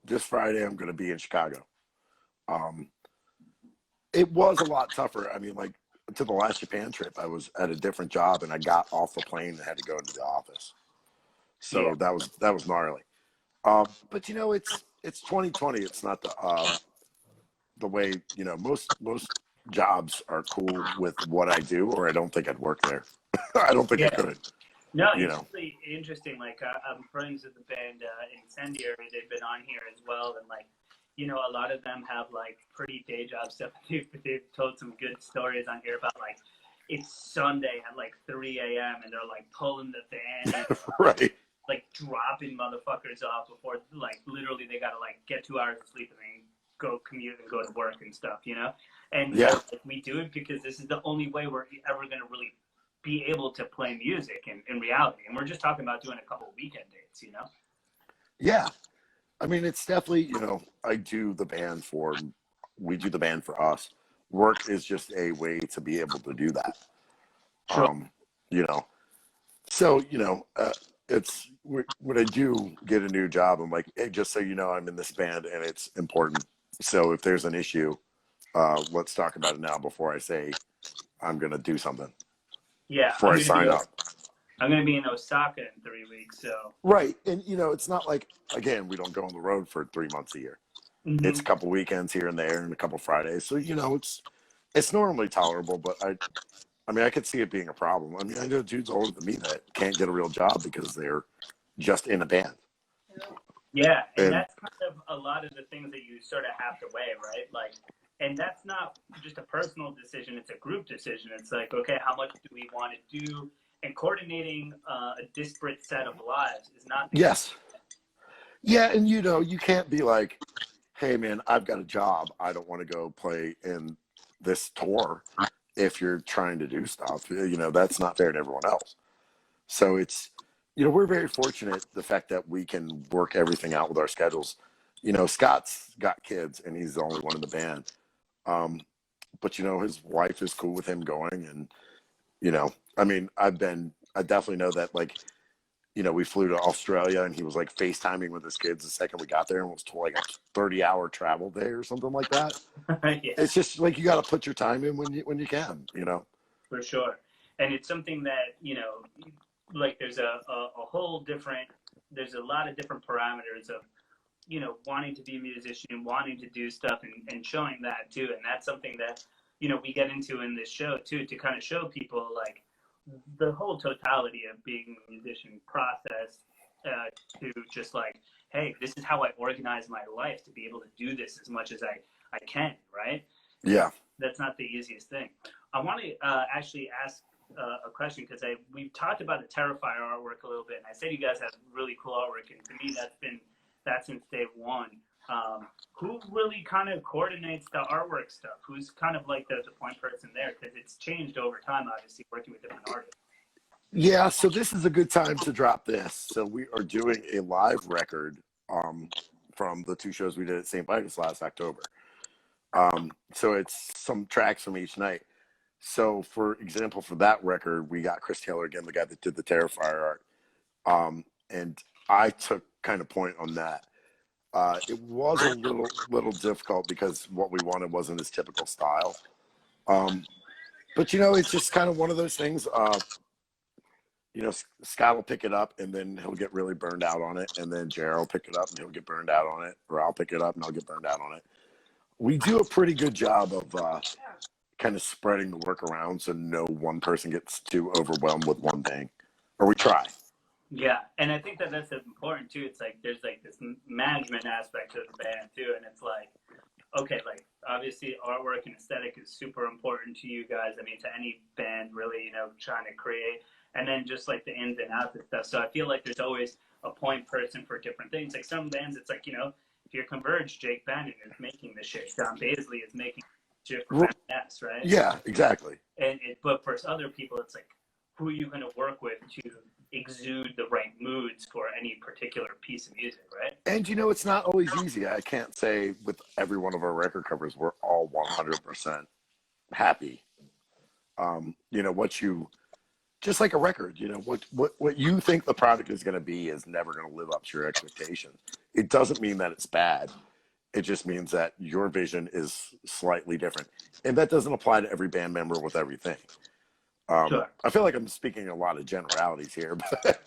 this Friday I'm gonna be in Chicago. It was a lot tougher. I mean, like, to the last Japan trip, I was at a different job and I got off the plane and had to go into the office. So Yeah. that was gnarly. But you know, it's 2020. It's not the way, you know, most jobs are cool with what I do, or I don't think I'd work there. I don't think I could. No, you it's know. really interesting. Like, I'm friends with the band Incendiary. They've been on here as well, and like, you know, a lot of them have like pretty day job stuff. They've told some good stories on here about like, it's Sunday at like 3 a.m. and they're like pulling the van, Right. like dropping motherfuckers off before, like, literally they gotta like get 2 hours of sleep and then go commute and go to work and stuff, you know. And Yeah. like, we do it because this is the only way we're ever gonna really be able to play music in reality. And we're just talking about doing a couple of weekend dates, you know? Yeah. I mean, it's definitely, you know, we do the band for us. Work is just a way to be able to do that. Sure. You know, so, you know, it's when I do get a new job, I'm like, hey, just so you know, I'm in this band and it's important. So if there's an issue, let's talk about it now before I say I'm going to do something. Yeah. Before I sign up. I'm going to be in Osaka in 3 weeks, so. Right. And, you know, it's not like, again, we don't go on the road for 3 months a year. Mm-hmm. It's a couple weekends here and there and a couple Fridays. So, you know, it's normally tolerable, but I mean, I could see it being a problem. I mean, I know dudes older than me that can't get a real job because they're just in a band. Yeah, and that's kind of a lot of the things that you sort of have to weigh, right? Like, and that's not just a personal decision, it's a group decision. It's like, okay, how much do we want to do? And coordinating a disparate set of lives is not the Yes. Yeah, and you know, you can't be like, hey man, I've got a job. I don't want to go play in this tour if you're trying to do stuff. You know, that's not fair to everyone else. So it's, you know, we're very fortunate the fact that we can work everything out with our schedules. You know, Scott's got kids and he's the only one in the band. But you know, his wife is cool with him going, and you know, I mean, I definitely know that, like, we flew to Australia, and he was like FaceTiming with his kids the second we got there, and it was like a 30-hour travel day or something like that. Yeah. It's just like you got to put your time in when you can, For sure. And it's something that, like there's a whole different, there's a lot of different parameters of, wanting to be a musician, wanting to do stuff and showing that too. And that's something that, we get into in this show too, to kind of show people like the whole totality of being a musician process, to just like, hey, this is how I organize my life to be able to do this as much as I can, right? Yeah. That's not the easiest thing. I want to actually ask a question, because we've talked about the Terrifier artwork a little bit, and I said you guys have really cool artwork, and to me that's since day one. Who really kind of coordinates the artwork stuff? Who's kind of like the point person there? Because it's changed over time, obviously, working with different artists. Yeah, so this is a good time to drop this. So we are doing a live record from the 2 shows we did at Saint Vitus last October. So it's some tracks from each night. So for example, for that record, we got Chris Taylor again, the guy that did the Terrifier art. And I took kind of point on that. It was a little difficult because what we wanted wasn't his typical style. But it's just kind of one of those things. Scott will pick it up and then he'll get really burned out on it. And then Jared will pick it up and he'll get burned out on it. Or I'll pick it up and I'll get burned out on it. We do a pretty good job of kind of spreading the work around so no one person gets too overwhelmed with one thing. Or we try. Yeah, and I think that's important too. It's like there's like this management aspect to the band too, and it's like, okay, like obviously artwork and aesthetic is super important to you guys. I mean, to any band really, trying to create, and then just like the ins and outs and stuff. So I feel like there's always a point person for different things. Like some bands, it's like, if you're Converge, Jake Bannon is making the shit. Don Baisley is making shit for S, right? Yeah, exactly. But for other people, it's like, who are you going to work with to exude the right moods for any particular piece of music, right? And it's not always easy. I can't say with every one of our record covers we're all 100% happy. Just like a record, what you think the product is going to be is never going to live up to your expectations. It doesn't mean that it's bad. It just means that your vision is slightly different, and that doesn't apply to every band member with everything. Sure. I feel like I'm speaking a lot of generalities here, but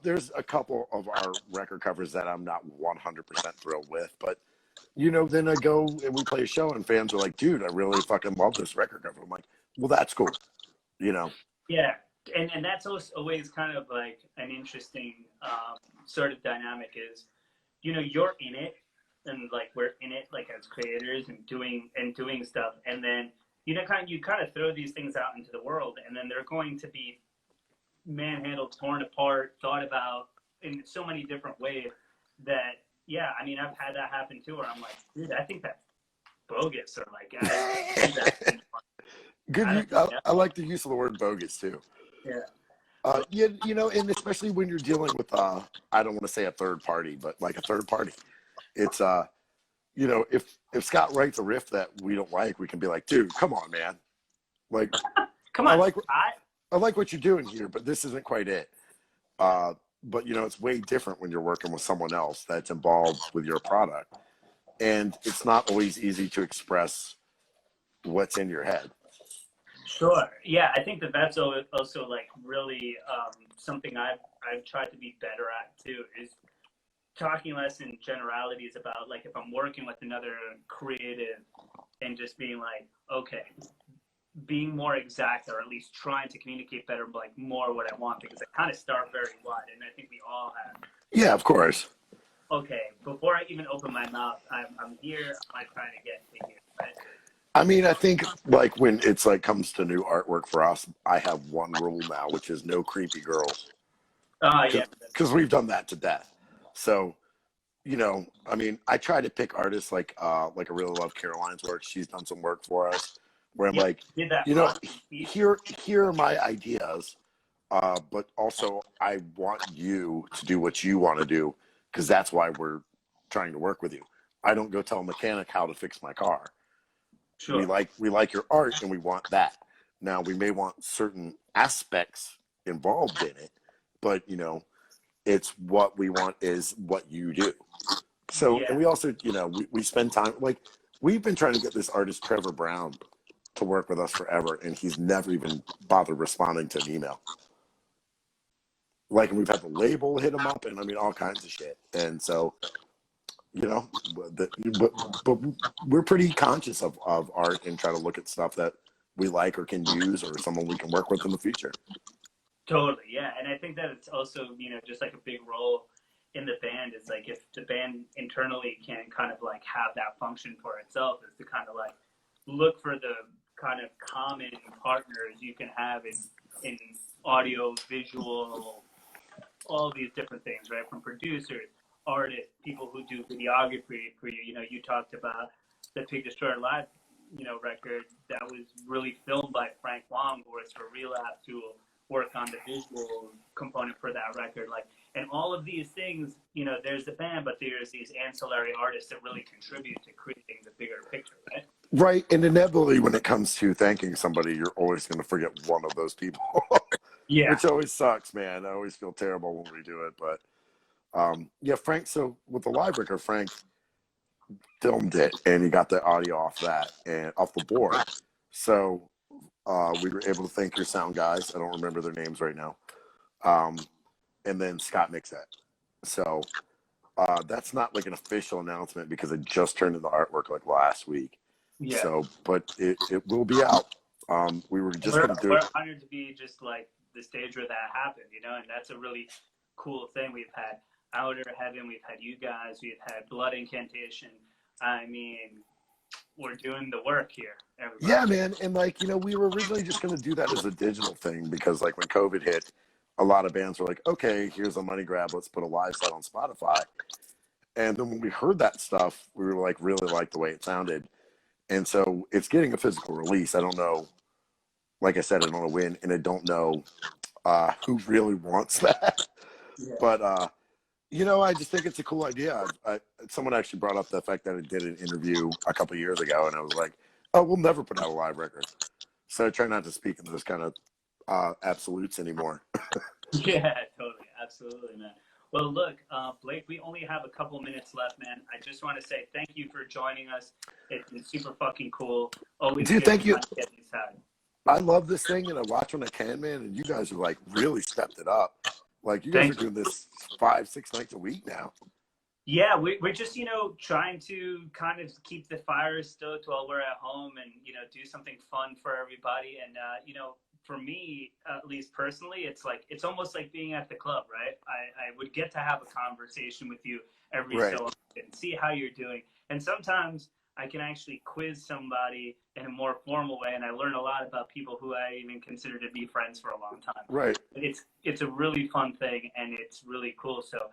there's a couple of our record covers that I'm not 100% thrilled with, but then I go and we play a show and fans are like, dude, I really fucking love this record cover. I'm like, well, that's cool. Yeah. And that's always kind of like an interesting sort of dynamic is, you're in it, and like we're in it like as creators and doing stuff, and then you kind of throw these things out into the world, and then they're going to be manhandled, torn apart, thought about in so many different ways that, yeah, I mean, I've had that happen too, where I'm like, dude, I think that's bogus, or like, I think that's good. I like the use of the word bogus too. Yeah. And especially when you're dealing with, I don't want to say a third party, but like a third party, it's, if Scott writes a riff that we don't like, we can be like, dude, come on, man. Like, come on. I like what you're doing here, but this isn't quite it. But it's way different when you're working with someone else that's involved with your product. And it's not always easy to express what's in your head. Sure. Yeah, I think that's also like really something I've tried to be better at too, is talking less in generalities about like if I'm working with another creative and just being like, okay, being more exact, or at least trying to communicate better, like more what I want, because I kind of start very wide, and I think we all have. Yeah, of course. Okay, before I even open my mouth, I'm here. I'm trying to get to here, right? I mean, I think like when it's like comes to new artwork for us, I have one rule now, which is no creepy girls. Yeah. Because we've done that to death. So, I mean, I try to pick artists like I really love Caroline's work. She's done some work for us where I'm like, here are my ideas, but also I want you to do what you want to do, because that's why we're trying to work with you. I don't go tell a mechanic how to fix my car. Sure. We like your art and we want that. Now we may want certain aspects involved in it, but you know, it's what we want is what you do. So, and we also, you know, we spend time, like, we've been trying to get this artist, Trevor Brown, to work with us forever, and he's never even bothered responding to an email. Like, and we've had the label hit him up, and I mean, all kinds of shit. And so, you know, but we're pretty conscious of art and try to look at stuff that we like or can use or someone we can work with in the future. Totally, yeah. And I think that it's also, you know, just like a big role in the band is like if the band internally can kind of like have that function for itself, is to kind of like look for the kind of common partners you can have in audio, visual, all these different things, right? From producers, artists, people who do videography for you. You know, you talked about the Pig Destroyer Live, you know, record that was really filmed by Frank Wong, who works for Relapse, who will work on the visual component for that record. Like, and all of these things, you know, there's the band, but there's these ancillary artists that really contribute to creating the bigger picture, right? Right. And inevitably, when it comes to thanking somebody, you're always going to forget one of those people. Yeah. Which always sucks, man. I always feel terrible when we do it. But yeah, Frank, so with the live record, Frank filmed it and he got the audio off that and off the board. So we were able to thank your sound guys. I don't remember their names right now. And then Scott Mixet. So that's not like an official announcement because it just turned into artwork like last week. Yeah. So, but it will be out. We were just going to do it. We're honored to be just like the stage where that happened, you know, and that's a really cool thing. We've had Outer Heaven, we've had you guys, we've had Blood Incantation. I mean, we're doing the work here, everybody. Yeah, man. And like, you know, we were originally just going to do that as a digital thing because like when COVID hit, a lot of bands were like, okay, here's a money grab. Let's put a live set on Spotify. And then when we heard that stuff, we were like, really liked the way it sounded. And so it's getting a physical release. I don't know. Like I said, I don't know when, and I don't know who really wants that. Yeah. But, you know, I just think it's a cool idea. Someone actually brought up the fact that I did an interview a couple of years ago, and I was like, oh, we'll never put out a live record. So I try not to speak in those kind of absolutes anymore. Yeah, totally. Absolutely, man. Well, look, Blake, we only have a couple minutes left, man. I just want to say thank you for joining us. It's been super fucking cool. Always Dude, thank you. Inside. I love this thing, and I watch when I can, man, and you guys are, like, really stepped it up. Like, you guys are doing this 5-6 nights a week now. Yeah, we're just, you know, trying to kind of keep the fire stoked while we're at home and, you know, do something fun for everybody. And, you know, for me, at least personally, it's like, it's almost like being at the club, right? I would get to have a conversation with you every so often, see how you're doing. And sometimes I can actually quiz somebody in a more formal way, and I learn a lot about people who I even consider to be friends for a long time. Right. It's a really fun thing, and it's really cool. So,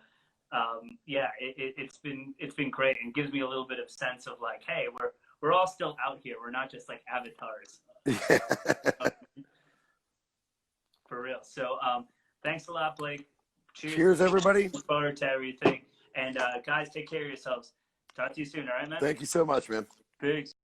yeah, it's been great, and gives me a little bit of sense of like, hey, we're all still out here. We're not just like avatars. For real. So, thanks a lot, Blake. Cheers, everybody. Look forward to everything. And guys, take care of yourselves. Talk to you soon, all right, man? Thank you so much, man. Thanks.